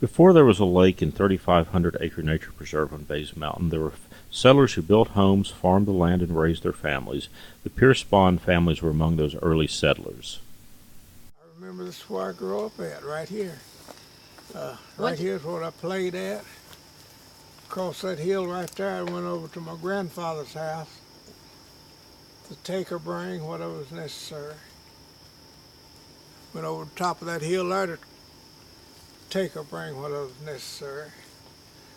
Before there was a lake and 3,500-acre nature preserve on Bays Mountain, there were settlers who built homes, farmed the land, and raised their families. The Pierce-Bond families were among those early settlers. I remember this is where I grew up at, right here. Right here is where I played at. Across that hill right there, I went over to my grandfather's house to take or bring whatever was necessary. Went over the top of that hill there to take or bring whatever was necessary.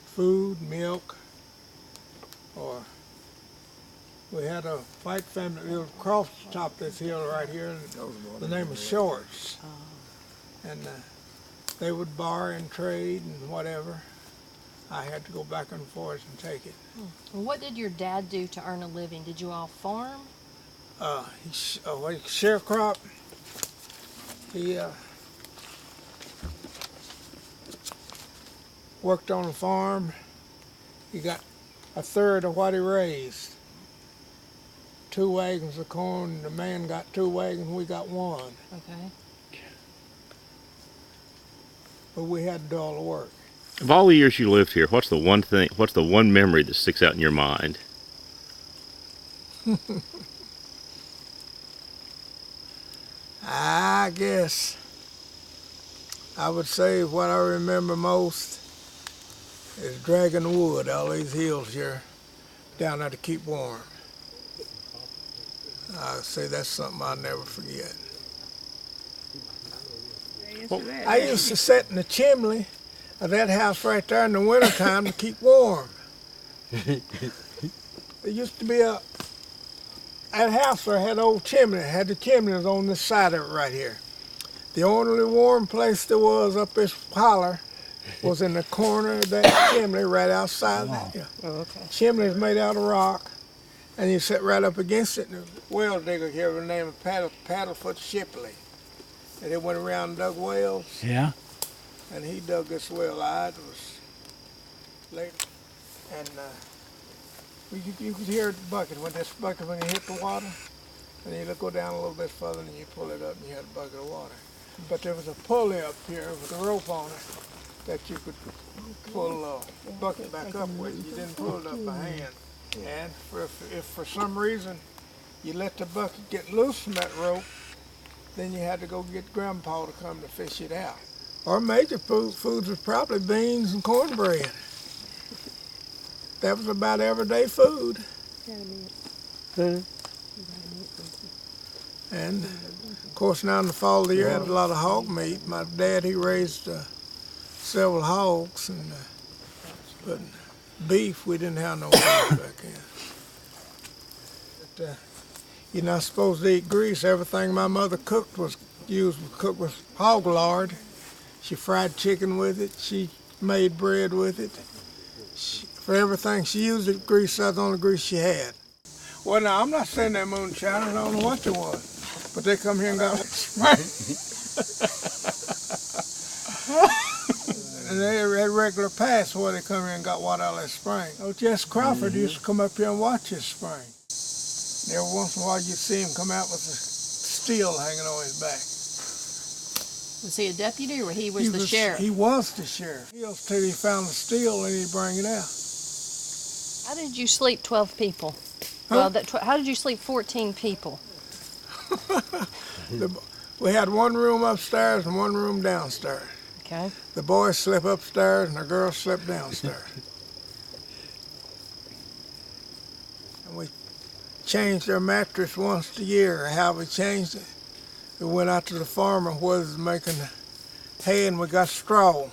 Food, milk, or we had a white family that lived across the top of this hill right here, and the name was Shorts. And they would borrow and trade and whatever. I had to go back and forth and take it. What did your dad do to earn a living? Did you all farm? He sharecrop. He worked on the farm. He got a third of what he raised. 2 wagons of corn. The man got 2 wagons. We got 1. Okay. But we had to do all the work. Of all the years you lived here, what's the one memory that sticks out in your mind? I guess I would say what I remember most is dragging wood all these hills here down there to keep warm. I'd say that's something I'll never forget. I used to sit in the chimney of that house right there in the wintertime to keep warm. There used to be that house there had an old chimney. It had the chimneys on this side of it right here. The only warm place there was up this holler was in the corner of that chimney right outside of that. Yeah. Oh, okay. Chimney's made out of rock, and you sit right up against it, and a well digger here by the name of Paddlefoot Shipley. And he went around and dug wells. Yeah. And he dug this well out. It was late. And you could hear the bucket, when you hit the water, and you go down a little bit further and you pull it up and you had a bucket of water. But there was a pulley up here with a rope on it that you could pull the bucket back up with. You didn't pull it up by hand. And if for some reason you let the bucket get loose from that rope, then you had to go get Grandpa to come to fish it out. Our major foods was probably beans and cornbread. That was about everyday food. And of course now in the fall of the year I had a lot of hog meat. My dad, he raised several hogs, but beef, we didn't have no beef back then. But, you're not supposed to eat grease. Everything my mother cooked was cooked with hog lard. She fried chicken with it. She made bread with it. For everything she used it, grease. That's the only grease she had. Well, now I'm not saying they're moonshiners. I don't know what they was, but they come here and got and they had regular pass where they come here and got water out of that spring. Oh, Jess Crawford used to come up here and watch this spring. And every once in a while you'd see him come out with a steel hanging on his back. Was he a deputy or he was the sheriff? He was the sheriff. Till he found the steel and he'd bring it out. How did you sleep 12 people? Huh? Well, how did you sleep 14 people? We had one room upstairs and one room downstairs. Okay. The boys slept upstairs and the girls slept downstairs. And we changed our mattress once a year. How we changed it? We went out to the farmer who was making hay, and we got straw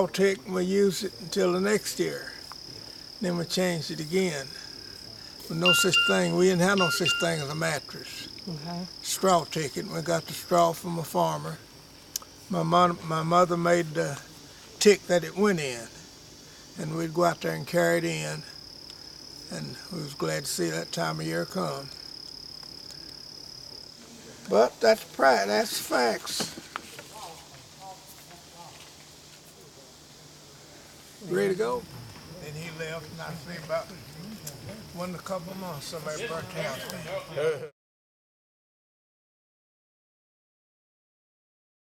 tick, and we used it until the next year. Then we changed it again. But no such thing, we didn't have no such thing as a mattress. Okay. Straw ticket, and we got the straw from a farmer. My mother made the tick that it went in, and we'd go out there and carry it in, and we was glad to see that time of year come. But that's facts. Ready to go? And he left, and I see about one in a couple of months somebody burnt the house down.